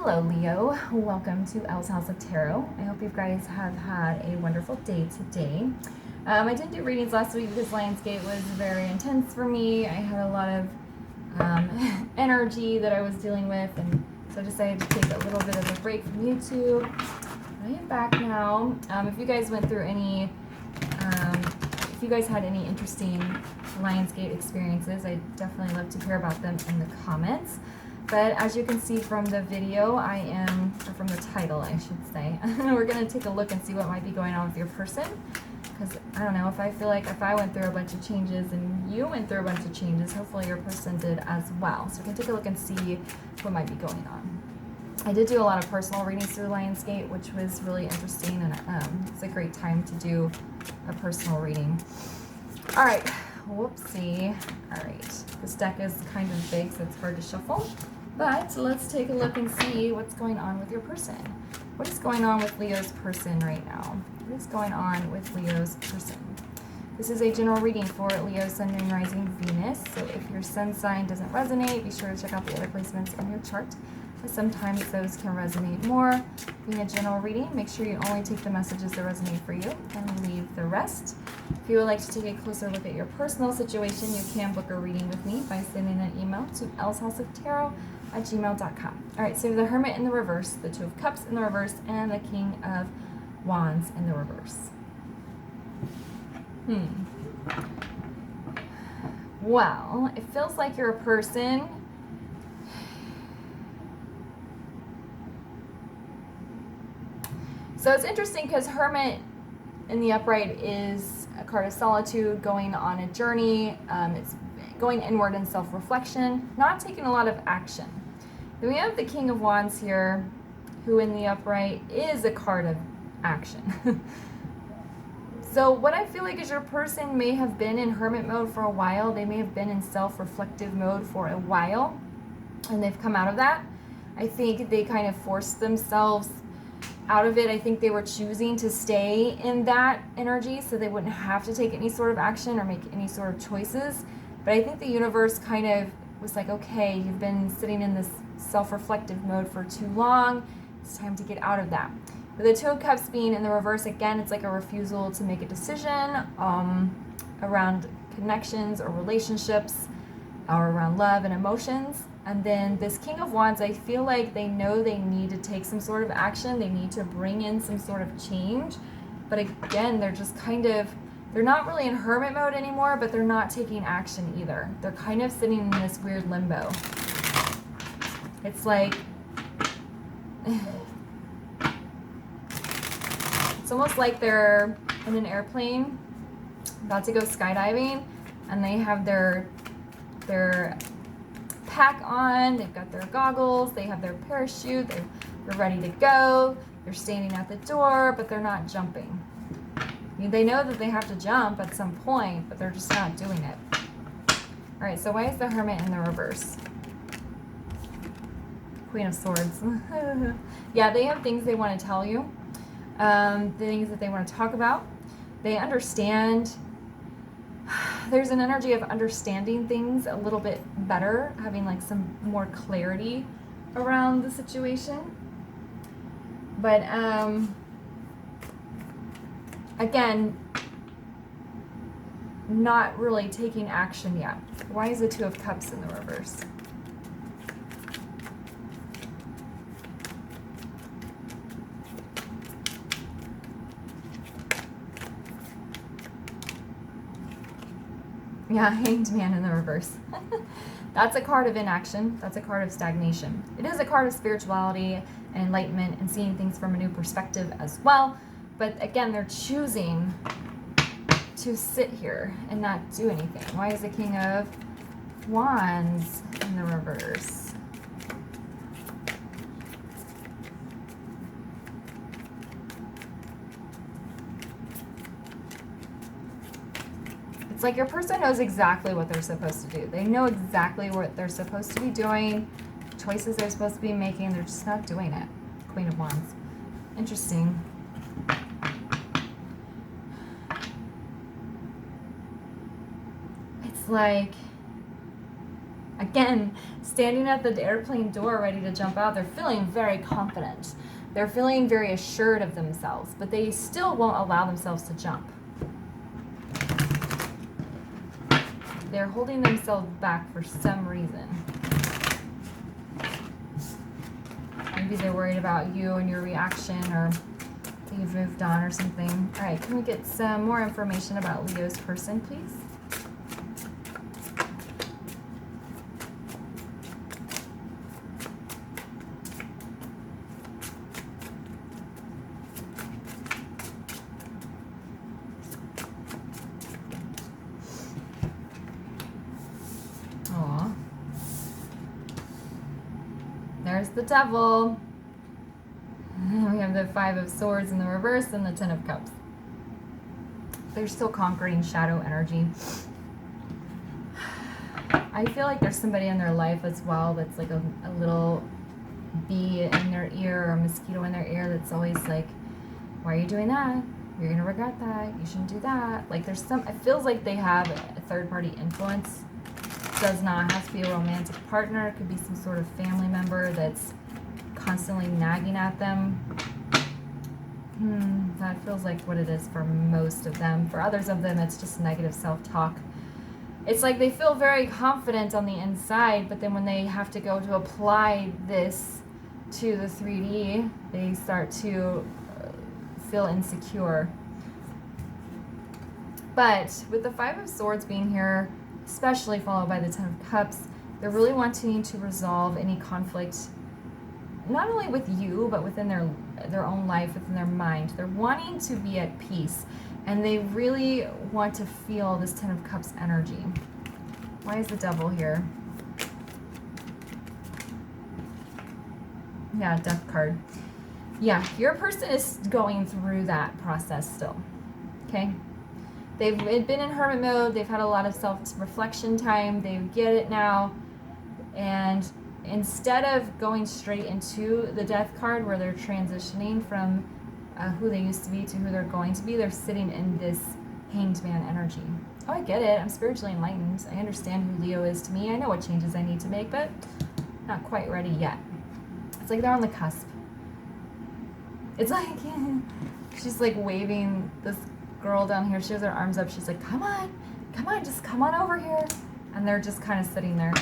Hello, Leo. Welcome to Elle's House of Tarot. I hope you guys have had a wonderful day today. I didn't do readings last week because Lionsgate was very intense for me. I had a lot of energy that I was dealing with, and so I decided to take a little bit of a break from YouTube. I am back now. If you guys went through any, if you guys had any interesting Lionsgate experiences, I'd definitely love to hear about them in the comments. But as you can see from the video, or from the title, I should say, we're going to take a look and see what might be going on with your person. Because, I don't know, if I feel like if I went through a bunch of changes and you went through a bunch of changes, hopefully your person did as well. So we can take a look and see what might be going on. I did do a lot of personal readings through Lionsgate, which was really interesting, and it's a great time to do a personal reading. All right, whoopsie. All right, this deck is kind of big, so it's hard to shuffle. But let's take a look and see what's going on with your person. What is going on with Leo's person right now? What is going on with Leo's person? This is a general reading for Leo, Sun, Moon, Rising, Venus. So if your sun sign doesn't resonate, be sure to check out the other placements in your chart. Sometimes those can resonate more. Being a general reading, make sure you only take the messages that resonate for you and leave the rest. If you would like to take a closer look at your personal situation, you can book a reading with me by sending an email to ellshouseoftarot@gmail.com. All right, so the Hermit in the reverse, the Two of Cups in the reverse, and the King of Wands in the reverse. Well, it feels like you're a person So it's interesting because Hermit in the upright is a card of solitude, going on a journey. It's going inward in self-reflection, not taking a lot of action. Then we have the King of Wands here, who in the upright is a card of action. So what I feel like is your person may have been in hermit mode for a while. They may have been in self-reflective mode for a while, and they've come out of that. I think they kind of forced themselves out of it. I think they were choosing to stay in that energy so they wouldn't have to take any sort of action or make any sort of choices. But I think the universe kind of was like, okay, you've been sitting in this self-reflective mode for too long. It's time to get out of that. But the Two of Cups being in the reverse, again, it's like a refusal to make a decision around connections or relationships or around love and emotions. And then this King of Wands, I feel like they know they need to take some sort of action. They need to bring in some sort of change. But again, they're just kind of, they're not really in hermit mode anymore, but they're not taking action either. They're kind of sitting in this weird limbo. It's like, it's almost like they're in an airplane about to go skydiving, and they have their pack on, they've got their goggles, they have their parachute, they're ready to go, they're standing at the door, but they're not jumping. I mean, they know that they have to jump at some point, but they're just not doing it. All right, so why is the Hermit in the reverse? Queen of Swords. Yeah, they have things they want to tell you, things that they want to talk about. They understand. There's an energy of understanding things a little bit better, having like some more clarity around the situation. But again, not really taking action yet. Why is the Two of Cups in the reverse? Yeah, Hanged Man in the reverse. That's a card of inaction. That's a card of stagnation. It is a card of spirituality and enlightenment and seeing things from a new perspective as well. But again, they're choosing to sit here and not do anything. Why is the King of Wands in the reverse? It's like your person knows exactly what they're supposed to do. They know exactly what they're supposed to be doing, choices they're supposed to be making. They're just not doing it. Queen of Wands. Interesting. It's like Again, standing at the airplane door ready to jump out, they're feeling very confident. They're feeling very assured of themselves, but they still won't allow themselves to jump. They're holding themselves back for some reason. Maybe they're worried about you and your reaction, or you've moved on or something. All right, can we get some more information about Leo's person, please? Aw. There's the devil. We have the 5 of Swords in the reverse and the 10 of Cups. They're still conquering shadow energy. I feel like there's somebody in their life as well that's like a little bee in their ear or a mosquito in their ear that's always like, why are you doing that? You're going to regret that. You shouldn't do that. Like there's some, it feels like they have a third-party influence. It does not have to be a romantic partner. It could be some sort of family member that's constantly nagging at them. That feels like what it is for most of them. For others of them, it's just negative self-talk. It's like they feel very confident on the inside, but then when they have to go to apply this to the 3D, they start to feel insecure. But with the 5 of Swords being here, especially followed by the 10 of Cups, they're really wanting to resolve any conflict, not only with you, but within their own life, within their mind. They're wanting to be at peace, and they really want to feel this 10 of Cups energy. Why is the devil here? Yeah, death card. Yeah, your person is going through that process still, okay? They've been in hermit mode. They've had a lot of self-reflection time. They get it now, and instead of going straight into the death card where they're transitioning from who they used to be to who they're going to be, they're sitting in this Hanged Man energy. Oh, I get it. I'm spiritually enlightened. I understand who Leo is to me. I know what changes I need to make, but not quite ready yet. It's like they're on the cusp. It's like, she's like waving this girl down here. She has her arms up. She's like, come on, just come on over here. And they're just kind of sitting there.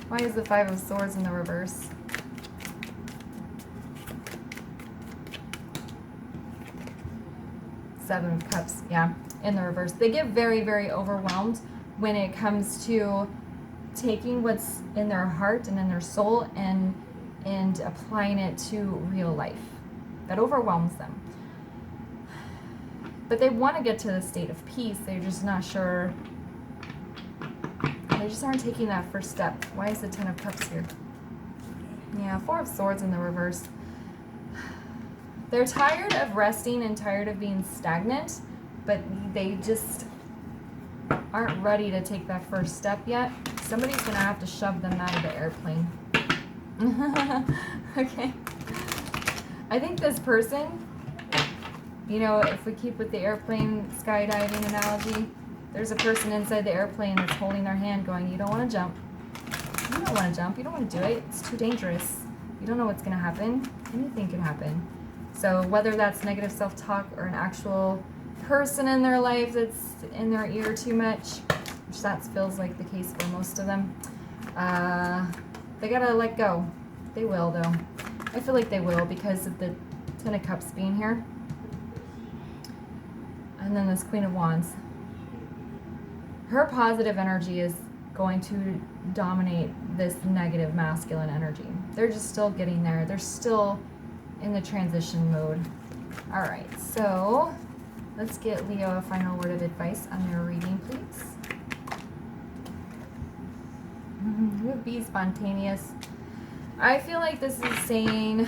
Why is the 5 of Swords in the reverse? Seven of Cups, yeah, in the reverse. They get very, very overwhelmed when it comes to taking what's in their heart and in their soul and applying it to real life. That overwhelms them. But they want to get to the state of peace. They're just not sure. They just aren't taking that first step. Why is the 10 of Cups here? Yeah, 4 of Swords in the reverse. They're tired of resting and tired of being stagnant, but they just aren't ready to take that first step yet. Somebody's going to have to shove them out of the airplane. Okay. I think this person, you know, if we keep with the airplane skydiving analogy, there's a person inside the airplane that's holding their hand going, you don't want to jump. You don't want to jump. You don't want to do it. It's too dangerous. You don't know what's going to happen. Anything can happen. So whether that's negative self-talk or an actual person in their life that's in their ear too much, which that feels like the case for most of them, they got to let go. They will, though. I feel like they will because of the 10 of Cups being here. And then this Queen of Wands. Her positive energy is going to dominate this negative masculine energy. They're just still getting there. They're still in the transition mode. All right, so let's get Leo a final word of advice on their reading, please. Be spontaneous. I feel like this is saying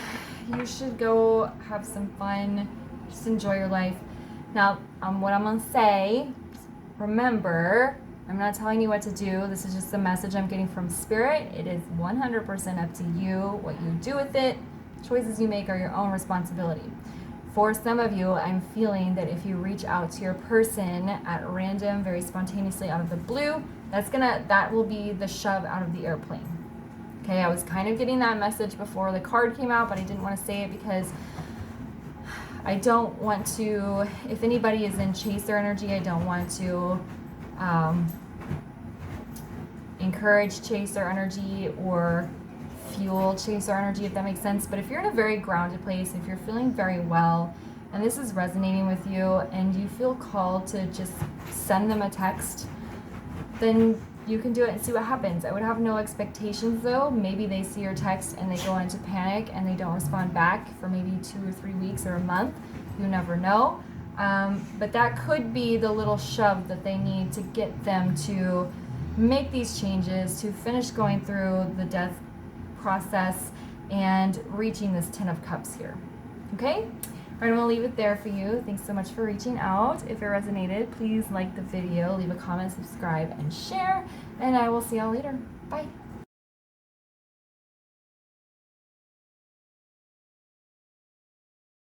you should go have some fun, just enjoy your life. Now, what I'm gonna say, remember, I'm not telling you what to do. This is just the message I'm getting from Spirit. It is 100% up to you, what you do with it. Choices you make are your own responsibility. For some of you, I'm feeling that if you reach out to your person at random, very spontaneously out of the blue, that will be the shove out of the airplane. Okay, I was kind of getting that message before the card came out, but I didn't want to say it because I don't want to, if anybody is in chaser energy, I don't want to encourage chaser energy or fuel chaser energy, if that makes sense. But if you're in a very grounded place, if you're feeling very well, and this is resonating with you, and you feel called to just send them a text, then you can do it and see what happens. I would have no expectations though. Maybe they see your text and they go into panic and they don't respond back for maybe 2 or 3 weeks or a month. You never know. But that could be the little shove that they need to get them to make these changes, to finish going through the death process and reaching this 10 of Cups here. Okay? All right, I'm going to leave it there for you. Thanks so much for reaching out. If it resonated, please like the video, leave a comment, subscribe, and share. And I will see y'all later. Bye.